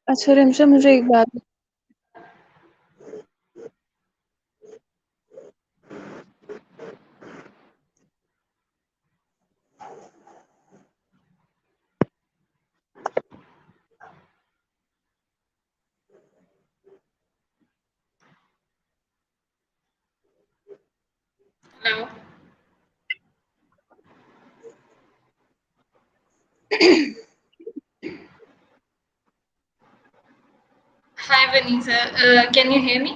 अच्छा रिमशा, मुझे एक बात, Hello. Hi, Vanessa. Can you hear me?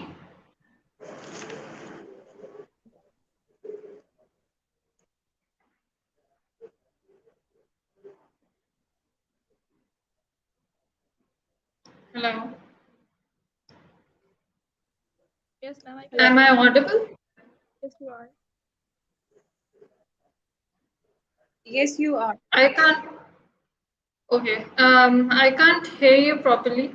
Hello. Yes, ma'am, I can. Am I audible? Yes, you are. yes you are. I can't. Okay. I can't hear you properly.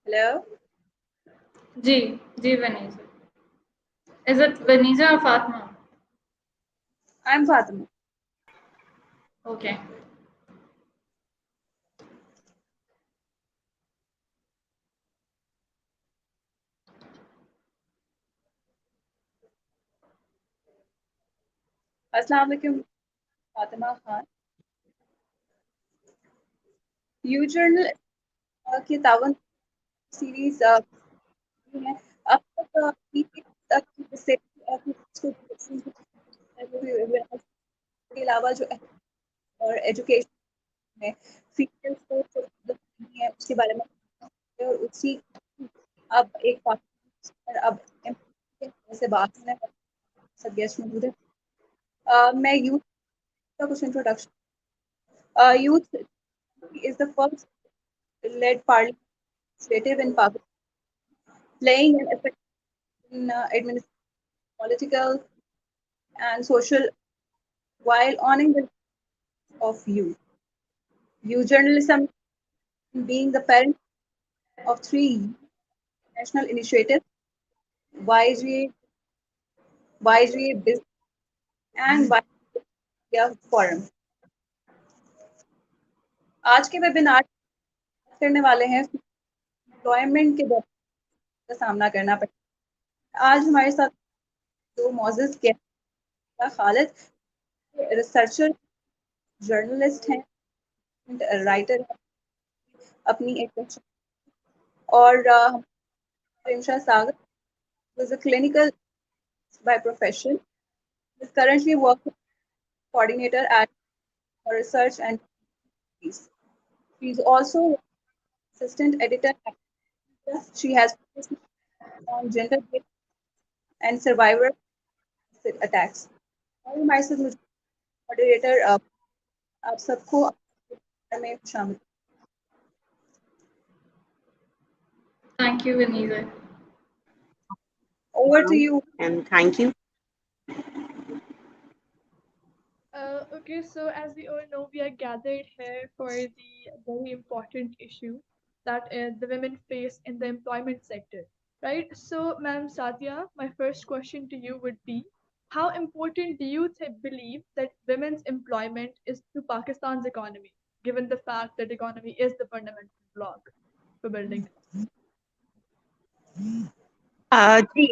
Hello, Ji, Vanessa. Is it Vanessa or Fatma? I'm Fatima. Okay. अस्सलाम वालेकुम, Fatima Khan. You journal की तावन series है। अब तक इससे के अलावा जो और एजुकेशन में फीमेल्स को है उसके बारे में, और उसी अब एक पर अब से बात करना है। सब गेस्ट मौजूद है। मैं यूथ का कुछ introduction. Youth is the first led parliament in Pakistan, playing an effective in political and social while honoring the of youth. Youth journalism being the parent of three national initiatives, YGA, YGA Business and YGA Forum. आज के webinar करने वाले हैं employment के दौर का सामना करना पड़ता। आज हमारे साथ दो मौजूद गेस्ट खालिद, रिसर्चर, जर्नलिस्ट हैं, राइटर, अपनी एक, और रिमशा सागर, who is a clinical by profession, is currently working coordinator at research and peace. She is also assistant editor. She has focused on gender-based and survivor attacks. और हमारे साथ moderator आप सबको में शामिल। Thank you, Vanessa. Over to you. And thank you. Okay, so as we all know, we are gathered here for the very important issue that the women face in the employment sector, right? So, Ma'am Satya, my first question to you would be, how important do you believe that women's employment is to Pakistan's economy, given the fact that economy is the fundamental block for building? जी,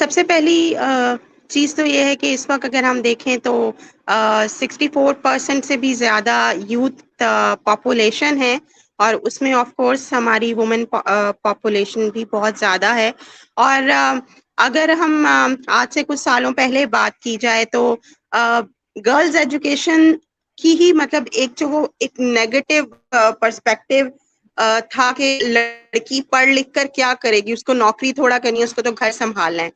सबसे पहली चीज़ तो ये है कि इस वक्त अगर हम देखें तो 64% से भी ज़्यादा यूथ पॉपुलेशन है, और उसमें ऑफ कोर्स हमारी वुमेन पॉपुलेशन भी बहुत ज़्यादा है। और अगर हम आज से कुछ सालों पहले बात की जाए तो गर्ल्स एजुकेशन की ही मतलब एक जो वो एक नेगेटिव पर्सपेक्टिव था कि लड़की पढ़ लिख कर क्या करेगी, उसको नौकरी थोड़ा करनी है, उसको तो घर संभालना है।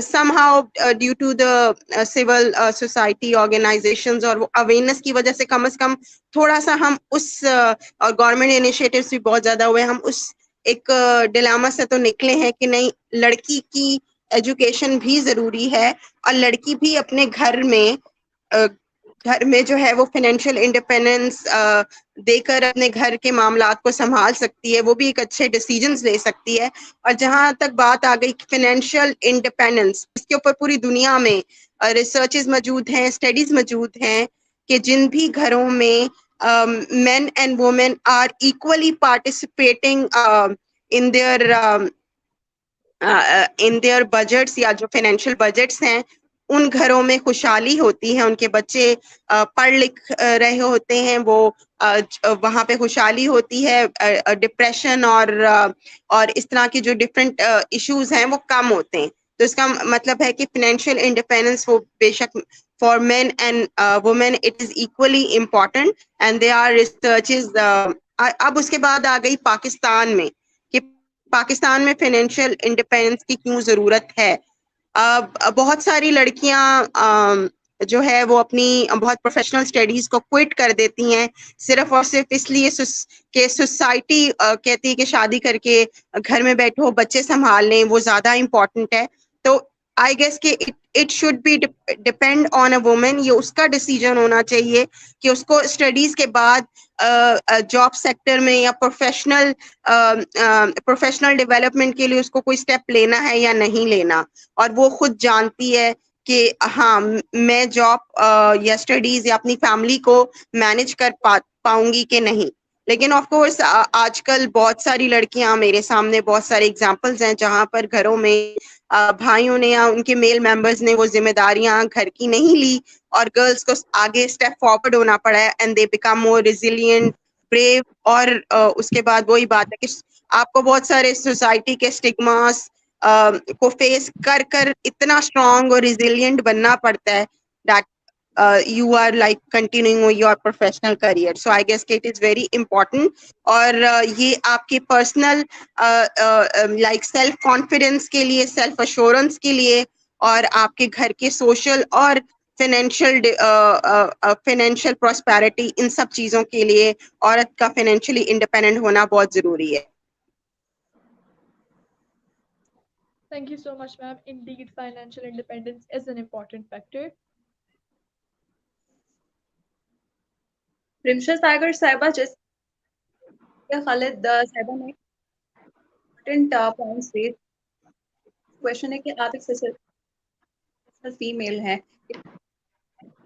somehow due to the civil society organizations और अवेयरनेस की वजह से कम थोड़ा सा हम उस और गवर्नमेंट इनिशिएटिव्स भी बहुत ज्यादा हुए, हम उस एक डिलेमा से तो निकले हैं कि नहीं, लड़की की एजुकेशन भी जरूरी है और लड़की भी अपने घर में जो है वो फाइनेंशियल इंडिपेंडेंस देकर अपने घर के मामलात को संभाल सकती है, वो भी एक अच्छे डिसीजंस ले सकती है। और जहां तक बात आ गई फाइनेंशियल इंडिपेंडेंस, इसके ऊपर पूरी दुनिया में रिसर्चेस मौजूद हैं, स्टडीज मौजूद हैं कि जिन भी घरों में men and women are equally participating in their budgets या जो फाइनेंशियल बजट्स हैं उन घरों में खुशहाली होती है, उनके बच्चे पढ़ लिख रहे होते हैं, वो वहाँ पे खुशहाली होती है, डिप्रेशन और इस तरह की जो डिफरेंट इश्यूज हैं वो कम होते हैं। तो इसका मतलब है कि फाइनेंशियल इंडिपेंडेंस वो बेशक for men and women it is equally important and they are researches. अब उसके बाद आ गई पाकिस्तान में कि पाकिस्तान में फाइनेंशियल इंडिपेंडेंस की क्यों जरूरत है। बहुत सारी लड़कियां जो है वो अपनी बहुत प्रोफेशनल स्टडीज को क्विट कर देती हैं सिर्फ और सिर्फ इसलिए कि सोसाइटी कहती है कि शादी करके घर में बैठो बच्चे संभाल लें वो ज्यादा इम्पोर्टेंट है। तो आई गेस कि it should be depend on a woman, ये उसका डिसीजन होना चाहिए कि उसको स्टडीज के बाद जॉब सेक्टर में या प्रोफेशनल डेवलपमेंट के लिए उसको कोई स्टेप लेना है या नहीं लेना, और वो खुद जानती है कि हाँ मैं जॉब या स्टडीज या अपनी फैमिली को मैनेज कर पाऊंगी कि नहीं। लेकिन ऑफ कोर्स आजकल बहुत सारी लड़कियां, मेरे सामने बहुत सारे एग्जांपल्स हैं जहां पर घरों में भाइयों ने या उनके मेल मेंबर्स ने वो जिम्मेदारियां घर की नहीं ली और गर्ल्स को आगे स्टेप फॉरवर्ड होना पड़ा है and they become more resilient, brave. और उसके बाद वही बात है कि आपको बहुत सारे सोसाइटी के स्टिग्मास को फेस कर कर इतना स्ट्रांग और रिजिलियंट बनना पड़ता है that you are like continuing with your professional career. So I guess it is very important और ये आपके पर्सनल लाइक सेल्फ कॉन्फिडेंस के लिए, सेल्फ अश्योरेंस के लिए और आपके घर के सोशल और फाइनेंशियल प्रॉस्पेरिटी, इन सब चीजों के लिए औरत का फाइनेंशियली इंडिपेंडेंट होना बहुत जरूरी है। Thank you so much, ma'am. Indeed, financial independence is an important factor. Rimsha सागर साहिबा, जैसे खालिद साहिबा ने इम्पोर्टेंट पॉइंट्स रेज। क्वेश्चन है कि आप एक सक्सेसफुल फीमेल हैं,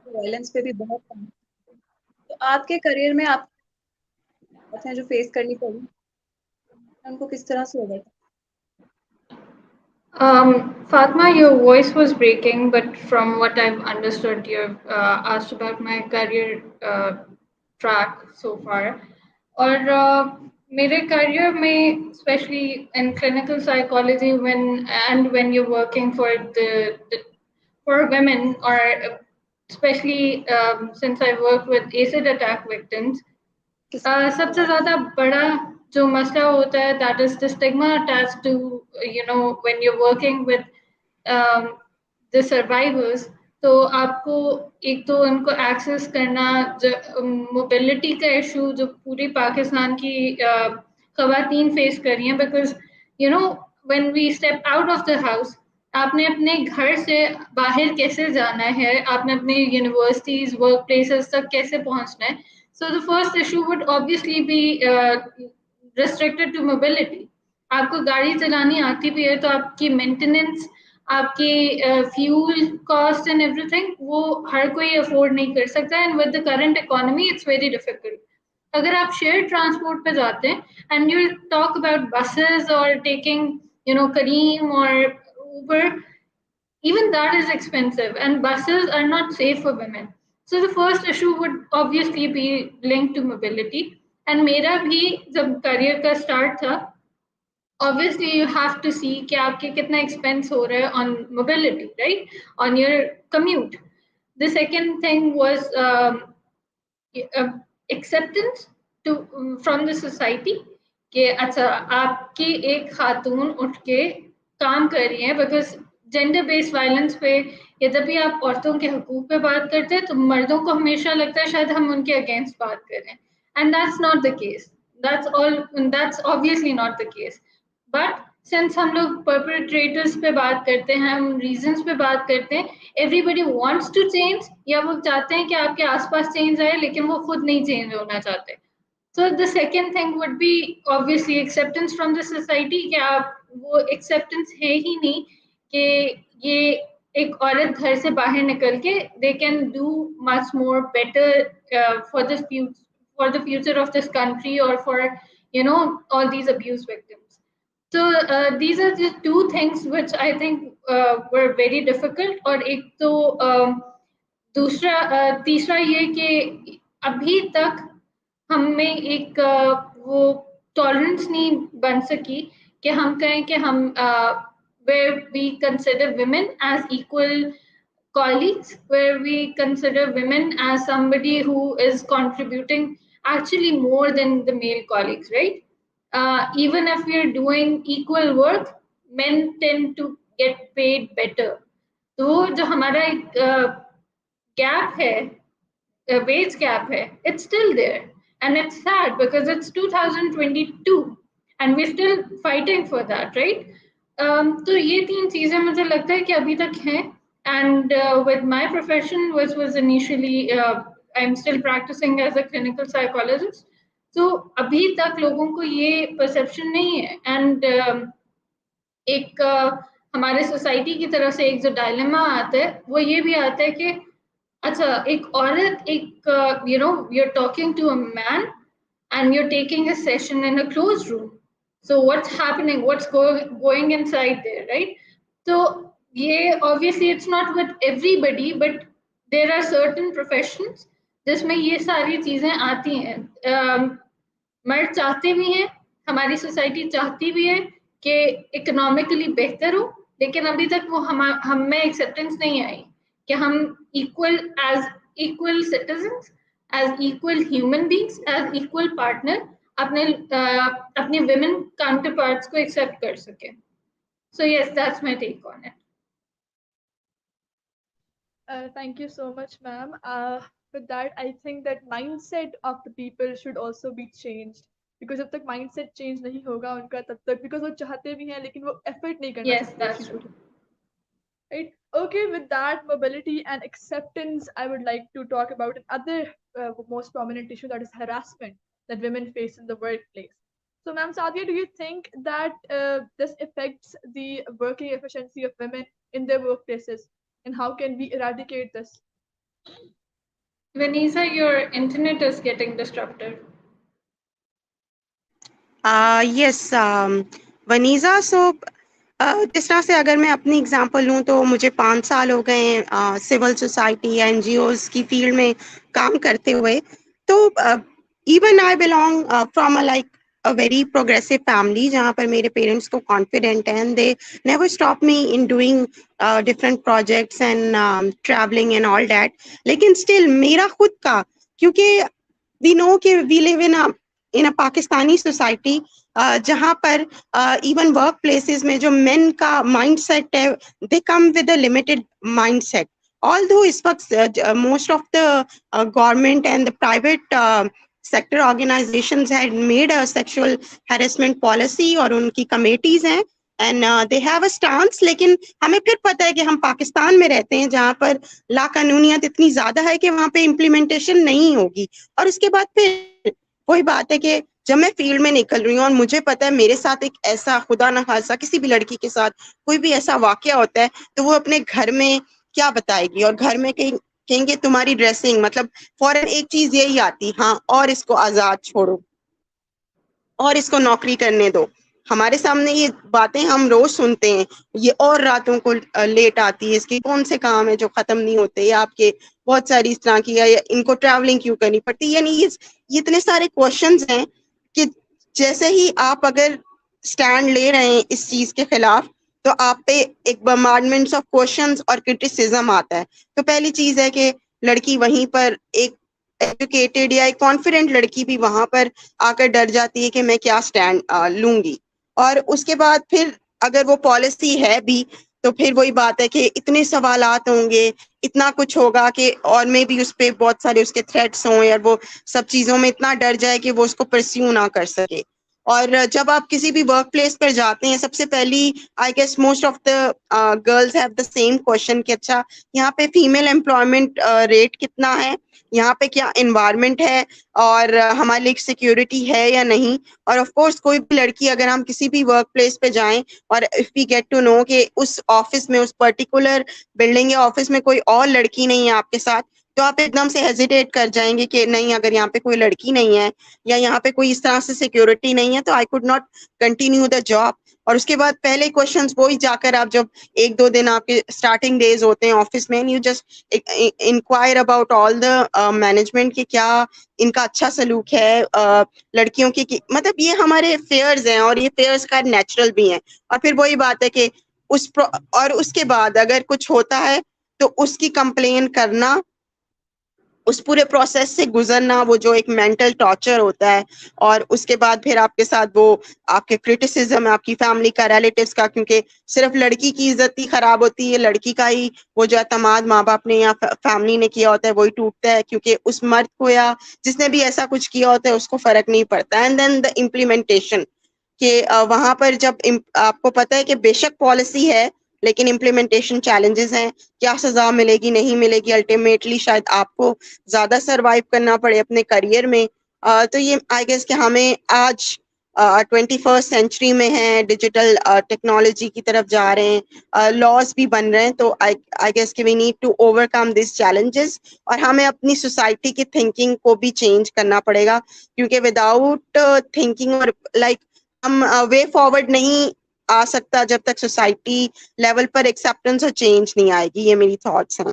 वायलेंस पे भी बहुत कम, तो आपके करियर में आप हैं जो फेस करनी पड़ी, उनको किस तरह से होगा? Fatma, your voice was breaking, but from what I've understood, you've asked about my career track so far. और मेरे career में, especially in clinical psychology, when you're working for for women, or especially since I work with acid attack victims, सबसे ज़्यादा बड़ा जो मसला होता है that is the stigma attached to when you're working with the survivors। तो आपको एक तो उनको एक्सेस करना, मोबिलिटी का इशू जो पूरी पाकिस्तान की खवातीन फेस कर रही हैं, because when we step out of the house, आपने अपने घर से बाहर कैसे जाना है, आपने अपने यूनिवर्सिटीज वर्क प्लेसेस तक कैसे पहुंचना है। So the first issue would obviously be restricted to mobility। आपको गाड़ी चलानी आती भी है तो आपकी मेंटेनेंस, आपकी फ्यूल कॉस्ट एंड एवरीथिंग वो हर कोई अफोर्ड नहीं कर सकता, and with the current economy it's very difficult. अगर आप शेयर ट्रांसपोर्ट पे जाते हैं and you talk about buses और टेकिंग करीम और उबर, even that is expensive and buses are not safe for women। So the first issue would obviously be linked to mobility। and मेरा भी जब career का start था, obviously you have to see कि आपके कितना expense हो रहा है on mobility, right, on your commute। The second thing was acceptance to from the society कि अच्छा आपकी एक खातून उठ के काम कर रही है, बिकॉज जेंडर बेस्ड वायलेंस पे या जब भी आप औरतों के हकूक पे बात करते हैं तो मर्दों को हमेशा लगता है शायद हम उनके अगेंस्ट बात कर रहे हैं, and that's not the case. That's obviously not the case. But since हम लोग परपेट्रेटर्स पे बात करते हैं, हम रीजंस पे बात करते हैं, एवरीबडी वांट्स टू चेंज, या वो चाहते हैं कि आपके आसपास चेंज आए लेकिन वो खुद नहीं चेंज होना चाहते। So the second thing would be obviously acceptance from the society कि आप वो acceptance है ही नहीं कि ये एक औरत घर से बाहर निकल के they can do much more better for the for the future of this country or for all these abuse victims. So these are the two things which I think were very difficult. और एक तो दूसरा तीसरा ये कि अभी तक हम में एक वो टॉलरेंस नहीं बन सकी कि हम कहें कि हम where we consider women as equal colleagues, where we consider women as somebody who is contributing actually more than the male colleagues, right? Even if we are doing equal work, men tend to get paid better. तो जो हमारा एक gap है, wage gap hai, it's still there. And it's sad because it's 2022 and we're still fighting for that, right? तो ये तीन चीजें मुझे लगता है कि अभी तक हैं. And with my profession, which was initially, I'm still practicing as a clinical psychologist. So अभी तक लोगों को ये perception नहीं है. And एक हमारे सोसाइटी की तरफ से एक जो डायलेमा आता है वो ये भी आता है कि अच्छा एक औरत एक you're talking to a man and you're taking a session in a closed room, so what's happening, what's going inside there, right? So ये obviously it's not with everybody, but there are certain professions जिसमें ये सारी चीजें आती हैं. मर्द चाहते भी हैं, हमारी सोसाइटी चाहती भी है कि इकोनॉमिकली बेहतर हो, लेकिन अभी तक वो हम में एक्सेप्टेंस नहीं आई कि हम equal citizens, as equal human beings, as equal partner अपने विमेन काउंटर पार्ट्स को एक्सेप्ट कर सके. So yes, that's my take on it. Thank you so much, ma'am. With that, I think that mindset of the people should also be changed. Because जब तक mindset change नहीं होगा उनका तब तक, because वो चाहते भी हैं लेकिन वो effort नहीं करना Yes, चाहते that's चीज़ों true. Right. Okay, with that mobility and acceptance, I would like to talk about another most prominent issue, that is harassment that women face in the workplace. So, Ma'am Sadia, do you think that this affects the working efficiency of women in their workplaces? And how can we eradicate this? Vanessa, your internet is getting disrupted. Yes, Vanessa. So, जिस तरह से अगर मैं अपनी example लूँ तो मुझे 5 साल हो गए हैं सिविल सोसाइटी या एनजीओज की फील्ड में काम करते हुए. तो even I belong from a very progressive family जहाँ पर मेरे पेरेंट्स को कॉन्फिडेंट है and they never stop me in doing different projects and travelling and all that. लेकिन स्टिल मेरा खुद का, क्योंकि वी नो कि we live in a Pakistani society जहाँ पर इवन वर्क प्लेसेस में जो मेन का माइंडसेट है, they come with a limited mindset. Although इस वक्त most of the government and the private sector organizations had made a sexual harassment policy और उनकी committees हैं and they have a stance. लेकिन हमें फिर पता है कि हम पाकिस्तान में रहते हैं जहाँ पर लाकानूनियत इतनी ज्यादा है कि वहाँ पे implementation नहीं होगी. और उसके बाद फिर वही बात है कि जब मैं फील्ड में निकल रही हूँ और मुझे पता है मेरे साथ एक ऐसा खुदा न खासा किसी भी लड़की के साथ कोई भी ऐसा वाकया होता है तो वो अपने घर में क्या बताएगी, और घर में कहेंगे तुम्हारी ड्रेसिंग, मतलब फौरन एक चीज यही आती, हाँ और इसको आजाद छोड़ो और इसको नौकरी करने दो. हमारे सामने ये बातें हम रोज सुनते हैं, ये और रातों को लेट आती है, इसके कौन से काम है जो खत्म नहीं होते, या आपके बहुत सारी इस तरह की, या इनको ट्रैवलिंग क्यों करनी पड़ती. यानी ये इतने सारे क्वेश्चंस हैं कि जैसे ही आप अगर स्टैंड ले रहे हैं इस चीज के खिलाफ तो आप पे एक बमार्डमेंट्स ऑफ क्वेश्चंस और क्रिटिसिज्म आता है. तो पहली चीज है कि लड़की वहीं पर एक एजुकेटेड या एक कॉन्फिडेंट लड़की भी वहां पर आकर डर जाती है कि मैं क्या स्टैंड लूंगी. और उसके बाद फिर अगर वो पॉलिसी है भी तो फिर वही बात है कि इतने सवालात होंगे, इतना कुछ होगा कि और में भी उस पर बहुत सारे उसके थ्रेट्स हों या वो सब चीज़ों में इतना डर जाए कि वो उसको परस्यू ना कर सके. और जब आप किसी भी वर्क प्लेस पर जाते हैं, सबसे पहली I guess most of the girls have the same question कि अच्छा यहाँ पे फीमेल एम्प्लॉयमेंट रेट कितना है, यहाँ पे क्या एनवायरनमेंट है, और हमारे लिए सिक्योरिटी है या नहीं. और ऑफ कोर्स कोई भी लड़की, अगर हम किसी भी वर्क प्लेस पे जाएं और if we get to know कि उस ऑफिस में, उस पर्टिकुलर बिल्डिंग या ऑफिस में कोई और लड़की नहीं है आपके साथ, तो आप एकदम से हेजिटेट कर जाएंगे कि नहीं, अगर यहाँ पे कोई लड़की नहीं है या यहाँ पे कोई इस तरह से सिक्योरिटी नहीं है तो I could not continue the job. और उसके बाद पहले क्वेश्चंस वो ही जाकर आप जब 1-2 दिन आपके स्टार्टिंग डेज होते हैं ऑफिस में, you just enquire about all the management कि क्या इनका अच्छा सलूक है लड़कियों की, मतलब ये हमारे फेयर्स हैं और ये फेयर्स का नेचुरल भी हैं। और फिर वही बात है कि और उसके बाद अगर कुछ होता है तो उसकी कंप्लेन करना, उस पूरे प्रोसेस से गुजरना, वो जो एक मेंटल टॉर्चर होता है, और उसके बाद फिर आपके साथ वो आपके क्रिटिसिज्म है आपकी फैमिली का, रिलेटिव्स का, क्योंकि सिर्फ लड़की की इज्जत ही खराब होती है, लड़की का ही वो जो एतमाद माँ बाप ने या फैमिली ने किया होता है वही टूटता है, क्योंकि उस मर्द को या जिसने भी ऐसा कुछ किया होता है उसको फर्क नहीं पड़ता। एंड देन द इम्प्लीमेंटेशन कि वहां पर जब आपको पता है कि बेशक पॉलिसी है लेकिन इम्प्लीमेंटेशन चैलेंजेस हैं, क्या सजा मिलेगी नहीं मिलेगी, अल्टीमेटली शायद आपको ज्यादा सरवाइव करना पड़े अपने करियर में। तो ये आई गेस कि हमें आज 21st सेंचुरी में है, डिजिटल टेक्नोलॉजी की तरफ जा रहे हैं, लॉज भी बन रहे हैं, तो आई गेस कि we need to overcome this challenges, और हमें अपनी सोसाइटी की थिंकिंग को भी चेंज करना पड़ेगा, क्योंकि विदाउट थिंकिंग और लाइक हम वे फॉरवर्ड नहीं आ सकता जब तक सोसाइटी लेवल पर एक्सेप्टेंस और चेंज नहीं आएगी। ये मेरी थॉट्स हैं।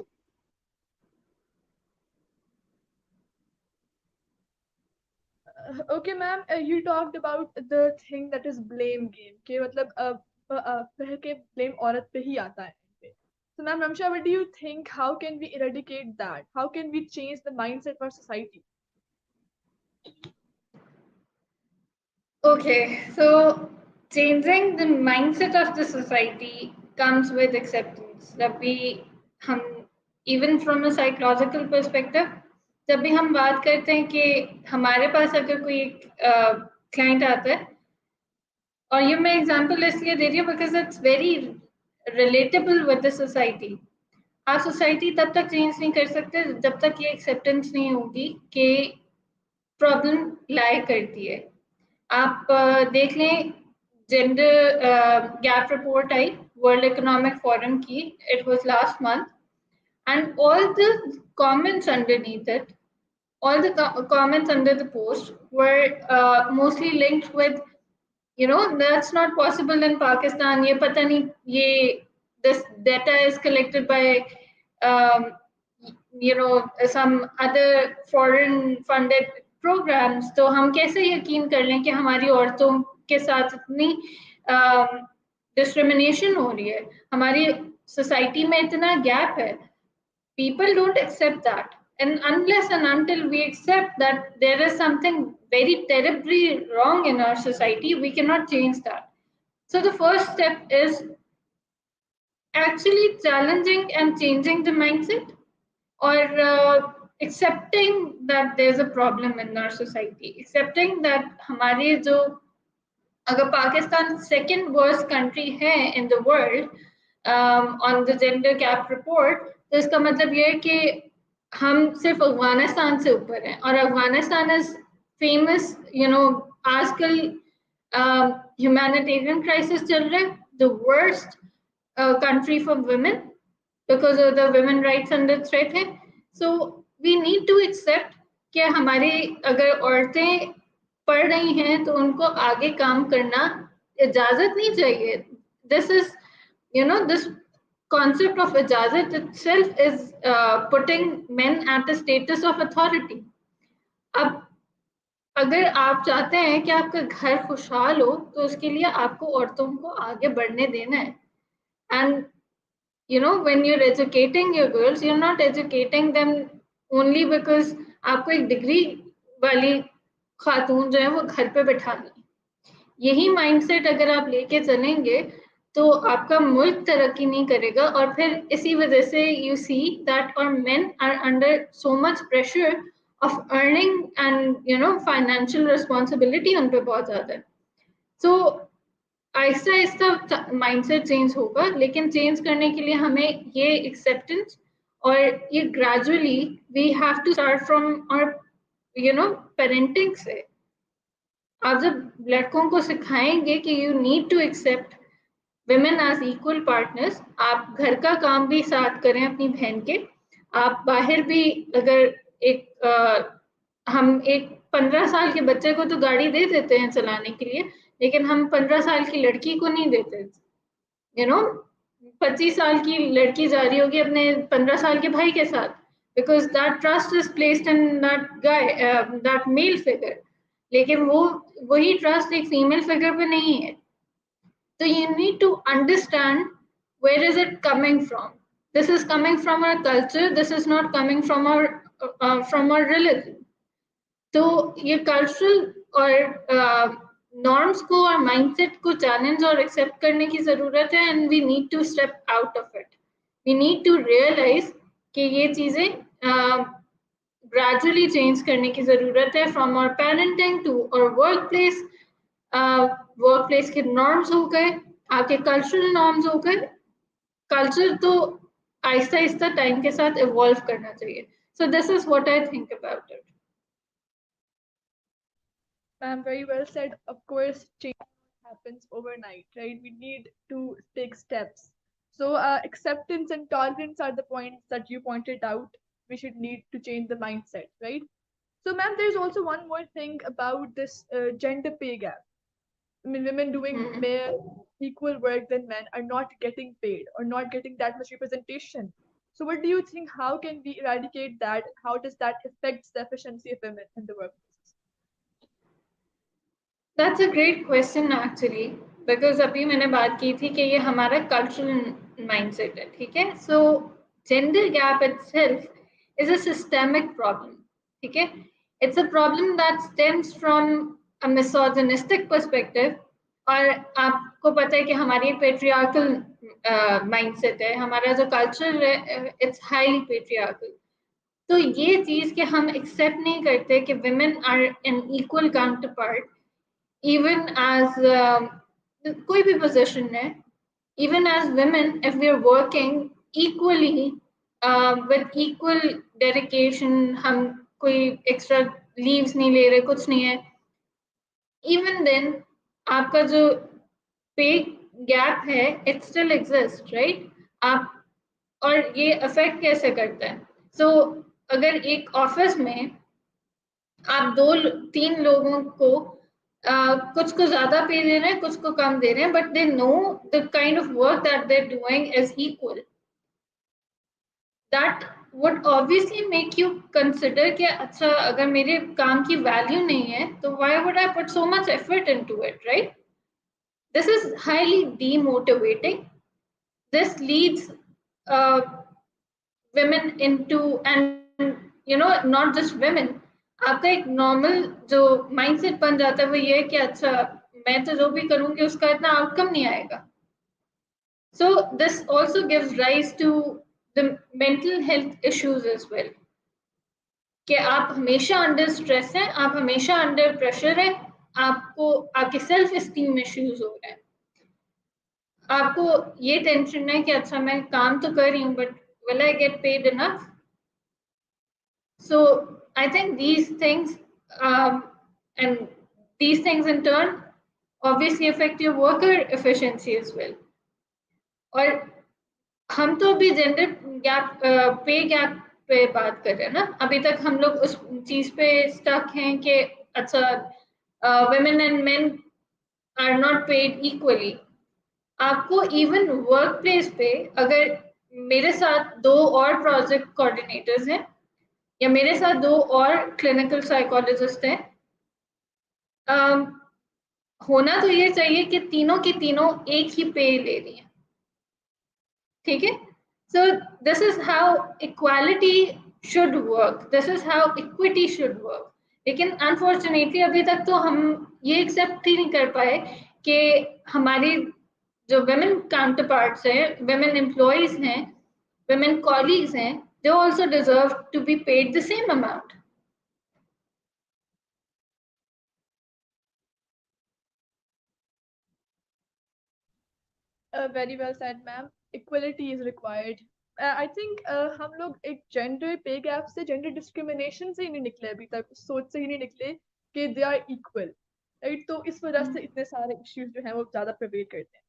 Okay, ma'am, you talked about the thing that is blame game कि मतलब कह के blame औरत पे ही आता है पे. So, ma'am Ramsha, what do you think? How can we eradicate that? How can we change the mindset of our society? Okay, so changing the mindset of the society comes with acceptance. जब भी हम even from a psychological perspective, जब भी हम बात करते हैं कि हमारे पास अगर कोई एक क्लाइंट आता है, और ये मैं एग्जांपल इसलिए दे रही हूँ because it's very relatable with the society. आप सोसाइटी तब तक चेंज नहीं कर सकते जब तक ये एक्सेप्टेंस नहीं होगी कि प्रॉब्लम लाई करती है। आप देख लें, जेंडर गैप रिपोर्ट आई वर्ल्ड इकोनॉमिक फोरम की, it was last month, and all the comments underneath it, all the comments under the post were mostly linked with, you know, that's not possible in Pakistan, ye pata nahi, ye this data is collected by um, you know, some other foreign funded programs, तो हम कैसे यकीन कर लें कि हमारी औरतों के साथ इतनी डिस्क्रिमिनेशन हो रही है, हमारी सोसाइटी में इतना गैप है। People don't accept that, and unless and until we accept that there is something very terribly wrong in our society, we cannot change that. So the first step is actually challenging and changing the mindset, or accepting that there's a problem in our society, accepting that हमारे जो, अगर Pakistan second worst country है in the world on the gender gap report, तो इसका मतलब ये है कि हम सिर्फ अफगानिस्तान से ऊपर हैं, और Afghanistan is famous, you know, आजकल ह्यूमैनिटेरियन क्राइसिस चल रहा है, the worst country for women because of the women rights under threat है. So we need to accept कि हमारी अगर औरतें पढ़ रही हैं तो उनको आगे काम करना इजाजत नहीं चाहिए. This is, you know, this concept of इजाजत itself is putting men at a status of authority. अब अगर आप चाहते हैं कि आपका घर खुशहाल हो तो उसके लिए आपको औरतों को आगे बढ़ने देना है. And you know, when you're educating your girls, you're not educating them only because आपको एक डिग्री वाली खातून जो है वो घर पे बैठा दी. यही माइंडसेट अगर आप लेके चलेंगे तो आपका मुल्क तरक्की नहीं करेगा, और फिर इसी वजह से यू सी दैट और men are under so much pressure of earning and, you know, financial responsibility उन पे बहुत ज्यादा है. सो आहिस्ता आहिस्ता माइंडसेट चेंज होगा, लेकिन चेंज करने के लिए हमें ये एक्सेप्टेंस और ये gradually we have to start from और, यू नो, पेरेंटिंग से. आप जब लड़कों को सिखाएंगे कि you need to accept women as equal partners, आप घर का काम भी साथ करें अपनी बहन के, आप बाहर भी अगर एक हम एक 15 साल के बच्चे को तो गाड़ी दे देते हैं चलाने के लिए, लेकिन हम 15 साल की लड़की को नहीं देते। यू नो 25 साल की लड़की जा रही होगी अपने 15 साल के भाई के साथ, because that trust is placed in that guy, that male figure, लेकिन वो वही ट्रस्ट एक फीमेल फिगर पे नहीं है। So you need to understand where is it coming from. This is coming from our culture. This is not coming from our religion. तो ये cultural और नॉर्म्स को और माइंडसेट को चैलेंज और एक्सेप्ट करने की जरूरत है, and we need to step out of it. We need to realise कि ये चीजें ग्रेजुअली चेंज करने की जरूरत है, from our parenting to our workplace. Workplace के नॉर्म्स हो गए, आपके कल्चरल नॉर्म्स हो गए. कल्चर तो आहिस्ता आहिस्ता टाइम के साथ इवॉल्व करना चाहिए. सो this is what I think about it. Ma'am, very well said. Of course, change happens overnight, right? We need to take steps. So, acceptance and tolerance are the points that you pointed out. We should need to change the mindset, right? So, ma'am, there's also one more thing about this gender pay gap. I mean, women doing more equal work than men are not getting paid or not getting that much representation. So, what do you think? How can we eradicate that? How does that affect the efficiency of women in the workplace? That's a great question actually, because अभी मैंने बात की थी कि ये हमारा cultural mindset है. ठीक है, सो gender gap itself is a systemic problem. ठीक है, it's a problem that stems from a misogynistic perspective. और आपको पता है कि हमारी पेट्रियार्कल माइंडसेट है, हमारा जो कल्चर है इट्स हाईली पेट्रियार्कल. तो ये चीज कि हम एक्सेप्ट नहीं करते कि women are an equal counterpart, even as कोई भी पोजीशन है, even as women, if we are working equally with equal dedication, हम कोई extra leaves नहीं ले रहे, कुछ नहीं है, even then आपका जो पे गैप है it still exists, right? आप और ये अफेक्ट कैसे करता है? सो अगर एक ऑफिस में आप दो तीन लोगों को कुछ को ज्यादा पे दे रहे हैं, कुछ को कम दे रहे हैं, but they know the kind of work that they are doing is equal, that would obviously make you consider कि अच्छा अगर मेरे काम की वैल्यू नहीं है तो why would I put so much effort into it, right? This is highly demotivating. This leads women into, and not just women, आपका एक नॉर्मल जो माइंडसेट बन जाता है वो ये है कि अच्छा मैं तो जो भी करूंगी उसका इतना आउटकम नहीं आएगा. So this also gives rise to the mental health issues as well, कि आप हमेशा अंडर स्ट्रेस हैं, आप हमेशा अंडर प्रेशर हैं, आपको आपके सेल्फ एस्टीम इश्यूज हो रहे हैं, आपको ये टेंशन है कि अच्छा मैं काम तो कर रही हूँ but will I get paid enough. So I think these things, and these things in turn obviously affect your worker efficiency as well. और हम तो अभी जेंडर गैप, पे गैप पे बात कर रहे हैं ना, अभी तक हम लोग उस चीज पे स्टक हैं कि अच्छा women and men are not paid equally. आपको इवन वर्क प्लेस पे अगर मेरे साथ दो और प्रोजेक्ट कोऑर्डिनेटर्स हैं या मेरे साथ दो और क्लिनिकल साइकोलॉजिस्ट हैं, होना तो ये चाहिए कि तीनों की तीनों एक ही पे ले रही हैं. ठीक है, सो this is how equality should work, this is how equity should work. लेकिन अनफॉर्चुनेटली अभी तक तो हम ये एक्सेप्ट ही नहीं कर पाए कि हमारी जो women counterparts हैं, women employees हैं, women colleagues हैं, they also deserve to be paid the same amount. Very well said, ma'am. Equality is required. I think हम लोग एक जेंडर पे गैप से जेंडर डिस्क्रिमिनेशन से ही नहीं निकले अभी तक, सोच से ही नहीं निकले कि दे आर इक्वल, राइट? तो इस वजह से इतने सारे इश्यूज जो हैं वो ज़्यादा प्रवेल करते हैं.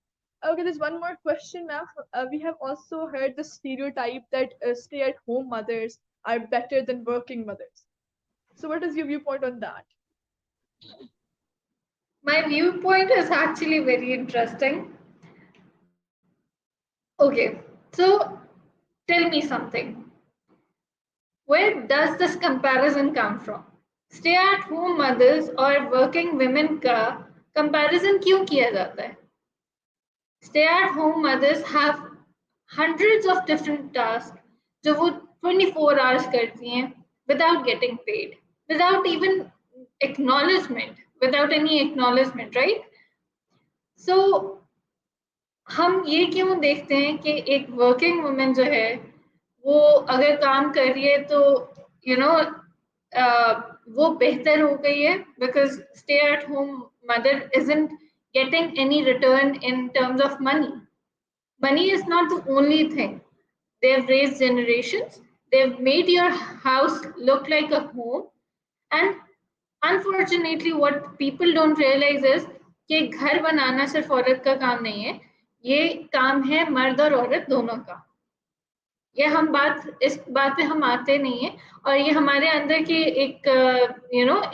Okay, there's one more question, ma'am. We have also heard the stereotype that stay-at-home mothers are better than working mothers. So, what is your viewpoint on that? My viewpoint is actually very interesting. Okay, so tell me something. Where does this comparison come from? Stay at home mothers और working women का comparison क्यों किया जाता है? Stay at home mothers have hundreds of different tasks जो वो 24 hours करती हैं without getting paid, without even acknowledgement, without any acknowledgement, right? So हम ये क्यों देखते हैं कि एक वर्किंग वुमेन जो है वो अगर काम कर रही है तो यू नो वो बेहतर हो गई है because stay at home mother isn't getting any return in terms of money. Money is not the only thing. They've raised generations, they've made your house look like a home, and unfortunately what people don't realize is कि घर बनाना सिर्फ औरत का काम नहीं है, ये काम है मर्द और औरत दोनों का. ये हम बात इस बात पे हम आते नहीं है और ये हमारे अंदर की एक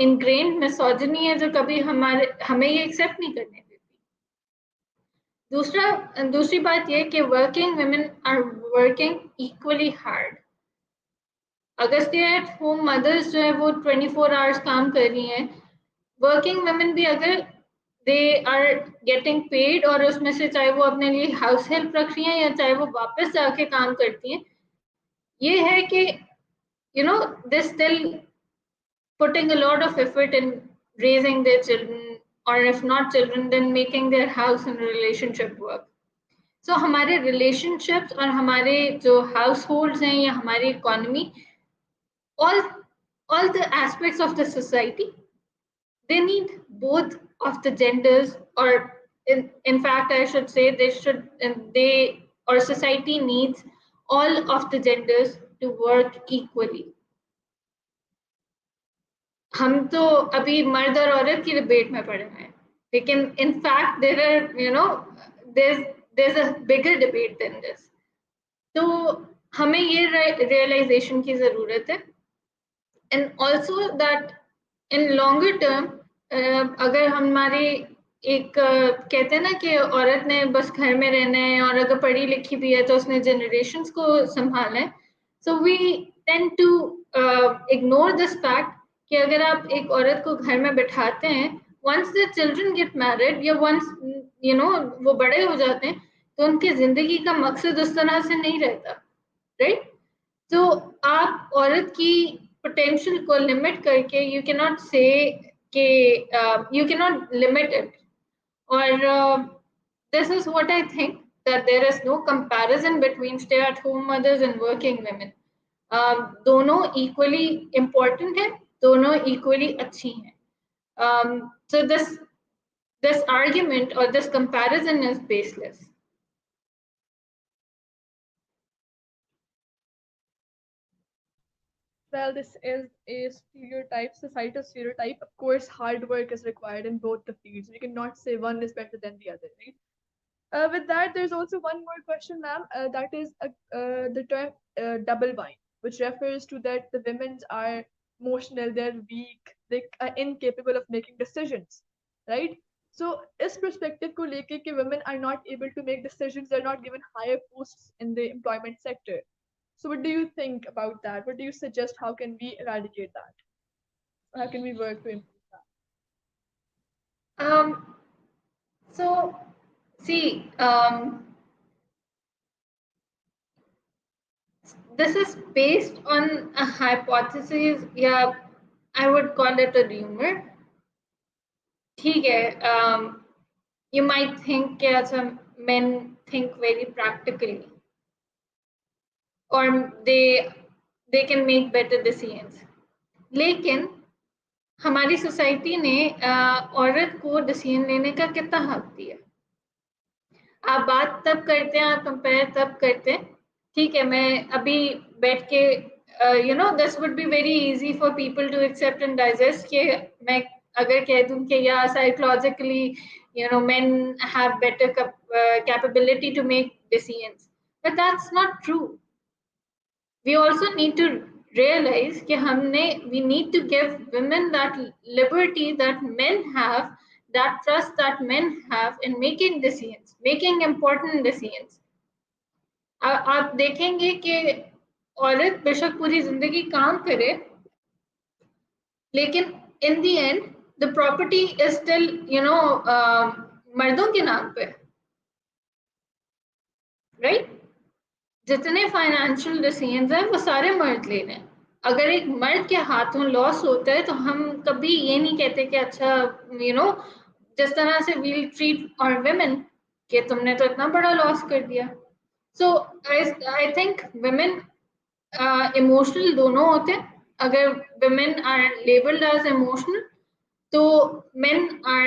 इनग्रेन्ड मिसोजिनी है जो कभी हमें ये एक्सेप्ट नहीं करने देती. दूसरी बात ये कि working women are working equally hard. अगर स्टे एट होम मदर्स जो है वो 24 आवर्स काम कर रही हैं, वर्किंग वुमेन भी अगर दे आर गेटिंग पेड और उसमें से चाहे वो अपने लिए हाउस हेल्प रख रही हैं या चाहे वो वापस जाके काम करती हैं, ये है कि they still putting a lot of effort in raising their children, or if not children then making their house and relationship work. So हमारे relationships और हमारे जो households हैं या हमारी economy, all the aspects of the society, they need both of the genders, or in fact I should say they or society needs all of the genders to work equally. हम तो अभी मर्द और औरत की डिबेट में पड़े हुए हैं, लेकिन in fact there are there's a bigger debate than this. तो हमें ये realization की जरूरत है, and also that in longer term अगर हमारी एक कहते हैं ना कि औरत ने बस घर में रहना है और अगर पढ़ी लिखी भी है तो उसने generations को संभालना है. So we tend to ignore this fact कि अगर आप एक औरत को घर में बिठाते हैं, once the children get married या once वो बड़े हो जाते हैं तो उनकी जिंदगी का मकसद उस तरह से नहीं रहता, राइट? तो आप औरत की पोटेंशियल को लिमिट करके यू कैन नॉट से कि you can not limit it. और this is what I think, that there is no comparison between stay-at-home mothers and working women. दोनों equally important हैं, दोनों equally अच्छी हैं. So this argument or this comparison is baseless. Well, this is a stereotype, societal stereotype. Of course, hard work is required in both the fields. We cannot say one is better than the other, right? With that, there's also one more question, ma'am. That is the term double bind, which refers to that the women are emotional, they're weak, they are incapable of making decisions, right? So, इस perspective को लेके कि women are not able to make decisions, they're not given higher posts in the employment sector. So, what do you think about that? What do you suggest? How can we eradicate that? How can we work to improve that? So, see, this is based on a hypothesis, yeah, I would call it a rumor. ठीक है, you might think that men think very practically, or they can make better decisions. लेकिन हमारी society ने औरत को decision लेने का कितना हक दिया? आप बात तब करते हैं, आप कंपेयर तब करते हैं, ठीक है, मैं अभी बैठ के this would be very easy for people to accept and digest कि मैं अगर कह दूं कि या psychologically men have better capability to make decisions, but that's not true. We also need to realize कि हमने we need to give women that liberty that men have, that trust that men have in making decisions, making important decisions. आप देखेंगे कि औरत बेशक पूरी जिंदगी काम करे, लेकिन in the end the property is still मर्दों के नाम पे, राइट? जितने फाइनेंशियल डिसीजंस हैं वो सारे मर्द ले रहे हैं. अगर एक मर्द के हाथों लॉस होता है तो हम कभी ये नहीं कहते कि अच्छा जिस तरह से वील ट्रीट और वेमेन कि तुमने तो इतना बड़ा लॉस कर दिया. So I think women emotional दोनों होते हैं. अगर women are labelled as emotional तो मेन आर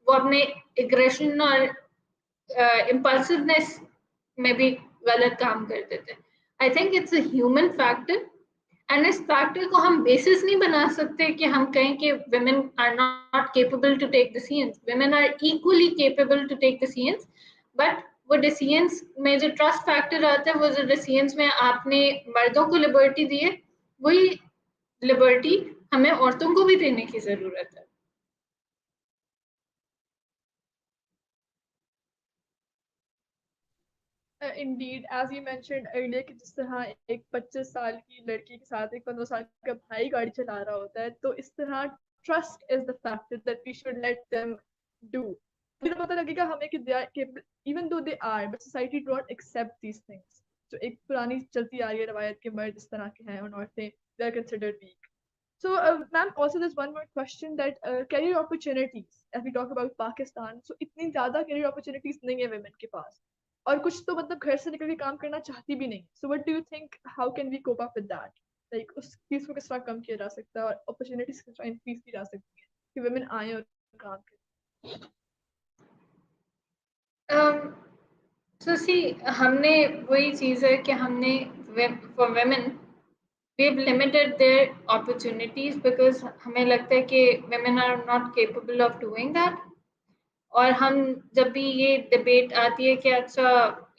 वो अपने एग्रेशन और इम्पल्सिवनेस में भी गलत काम कर देते हैं. I think it's a human factor, and इस फैक्टर को हम बेसिस नहीं बना सकते कि हम कहें कि women are not capable to take decisions. Women are equally capable to take decisions, but वो decisions में जो trust factor आता है, वो जो decisions में आपने मर्दों को liberty दी है, वही liberty हमें औरतों को भी देने की जरूरत है. Indeed, as you mentioned earlier कि जिस तरह एक 25 साल की लड़की के साथ एक 15 साल का भाई गाड़ी चला रहा होता है, तो इस तरह trust is the factor that we should let them do. मुझे पता लगेगा हमें कि they are capable, even though they are, but society do not accept these things. जो एक पुरानी चलती आ रही है रवायत के मर्द इस तरह के हैं और औरतें they are considered weak. So, ma'am, also there's one more question that career opportunities, as we talk about Pakistan, so इतनी ज़्यादा career opportunities नहीं है women के पास. और कुछ तो मतलब घर से निकल के काम करना चाहती भी नहीं. So what do you think, how can we cope up with that? Like उस चीज को किस तरह कम किया जा सकता है और opportunities किस तरह increase की जा सकती है कि women आए और काम करें. So see, हमने वही चीज है कि हमने for women we've limited their opportunities because हमें लगता है कि women are not capable of doing that. और हम जब भी ये डिबेट आती है कि अच्छा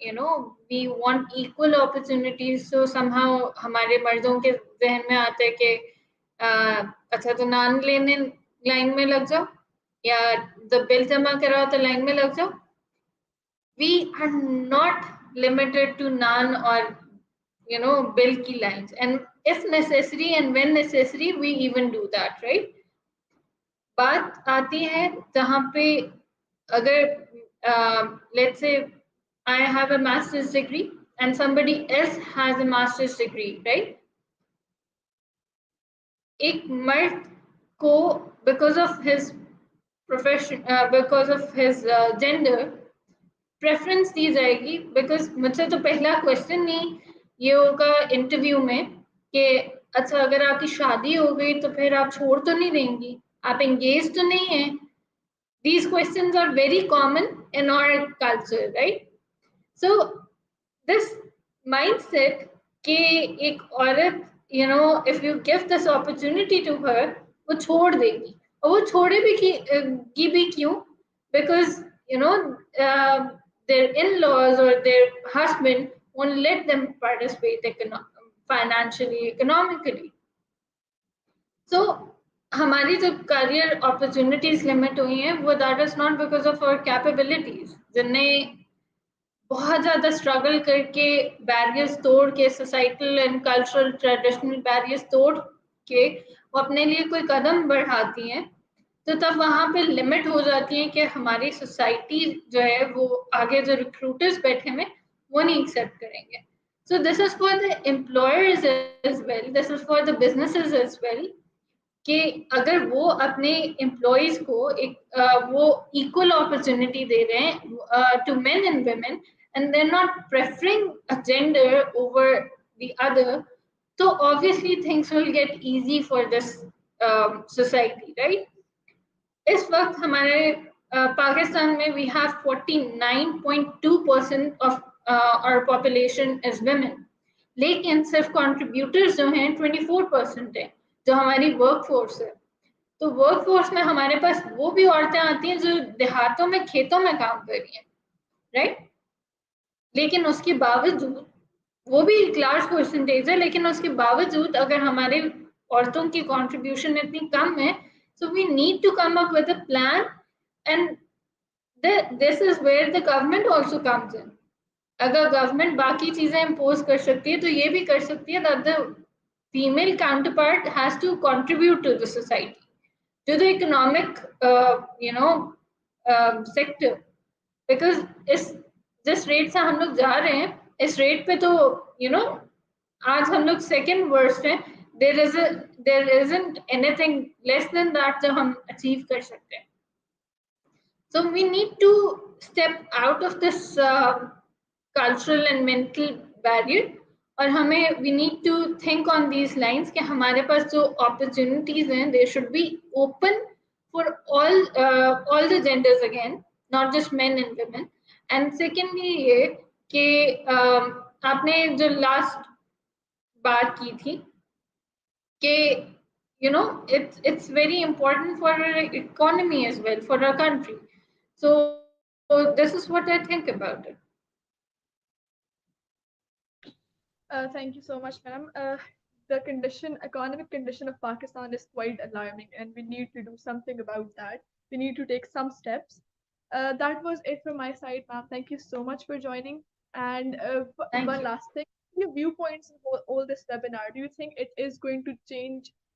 we want equal opportunities, so somehow हमारे मर्दों के जहन में आता है कि अच्छा तो नान लेने लाइन में लग जाओ या जब बिल जमा कराओ तो लाइन में लग जाओ. We are not limited to नान और bill की lines, and if necessary and when necessary we even do that, right? बात आती है जहाँ पे अगर let's say I have a master's degree and somebody else has a master's degree, right? एक मर्द को because of his profession, because of his gender preference दी जाएगी. बिकॉज मुझसे तो पहला क्वेश्चन नहीं ये होगा इंटरव्यू में कि अच्छा अगर आपकी शादी हो गई तो फिर आप छोड़ तो नहीं देंगी, आप एंगेज तो नहीं है. These questions are very common in our culture, right? So this mindset कि एक औरत if you give this opportunity to her वो छोड़ देगी, और वो छोड़े भी क्यों? Because their in-laws or their husband won't let them participate financially, economically. So हमारी जो career opportunities limit हुई हैं वो that is not because of our capabilities. जिनने बहुत ज़्यादा स्ट्रगल करके बैरियर्स तोड़ के societal and cultural traditional barriers तोड़ के वो अपने लिए कोई कदम बढ़ाती हैं, तो तब वहाँ पे लिमिट हो जाती है कि हमारी सोसाइटी जो है वो आगे जो रिक्रूटर्स बैठे हैं वो नहीं एक्सेप्ट करेंगे. So this is for the employers as well, this is for the businesses as well कि अगर वो अपने एम्प्लॉयज को एक वो इक्वल अपॉर्चुनिटी दे रहे हैं to men and women and they're not preferring a gender over the other, so obviously things will get easy for this society, right? इस वक्त हमारे पाकिस्तान में we have 49.2% of our population as women, लेकिन सिर्फ contributors जो हैं 24% है जो हमारी workforce है. तो वर्कफोर्स में हमारे पास वो भी औरतें आती हैं जो देहातों में खेतों में काम कर रही हैं, राइट? लेकिन उसके बावजूद वो भी एक लार्ज परसेंटेज है, लेकिन उसके बावजूद अगर हमारे औरतों की कंट्रीब्यूशन इतनी कम है, so we need to come up with a plan and this is where the government also comes in. अगर गवर्नमेंट बाकी चीजें इम्पोज कर सकती है तो ये भी कर सकती है that the female counterpart has to contribute to the society, to the economic sector. Because इस जिस रेट से हम लोग जा रहे हैं, इस रेट पे तो आज हम लोग सेकेंड वर्स्ट हैं. There isn't anything less than that जो हम अचीव कर सकते हैं. So we need to step out of this cultural and mental barrier, और हमें we need to think on these lines कि हमारे पास जो opportunities हैं they should be open for all the genders again, not just men and women. And secondly ये कि आपने जो last बात की थी कि it's very important for our economy as well, for our country. So this is what I think about it. Thank you so much, ma'am. The economic condition of Pakistan is quite alarming, and we need to do something about that. We need to take some steps. That was it from my side, ma'am. Thank you so much for joining. And Thank one you. last thing, your viewpoints in all this webinar. Do you think it is going to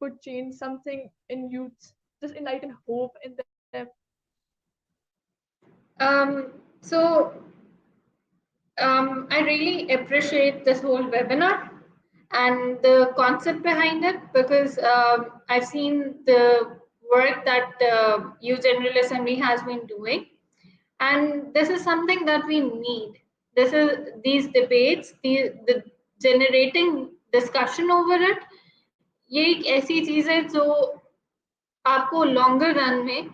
could change something in youth, just enlighten hope in them? So I really appreciate this whole webinar and the concept behind it, because I've seen the work that U General Assembly has been doing, and this is something that we need. This is these debates, the generating discussion over it. ये एक ऐसी चीज है जो आपको longer run में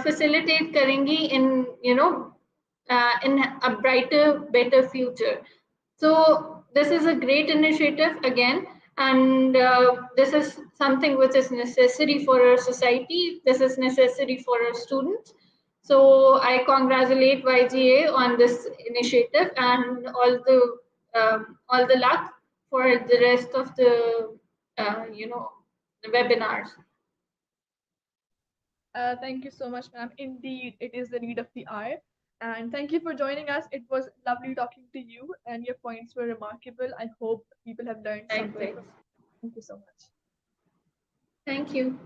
facilitate करेंगी in in a brighter, better future. So this is a great initiative again, and this is something which is necessary for our society. This is necessary for our students. So I congratulate YGA on this initiative, and all the luck for the rest of the webinars. Thank you so much, ma'am. Indeed, it is the need of the hour. And thank you for joining us. It was lovely talking to you, and your points were remarkable. I hope people have learned something Likewise. from you. Thank you so much. Thank you.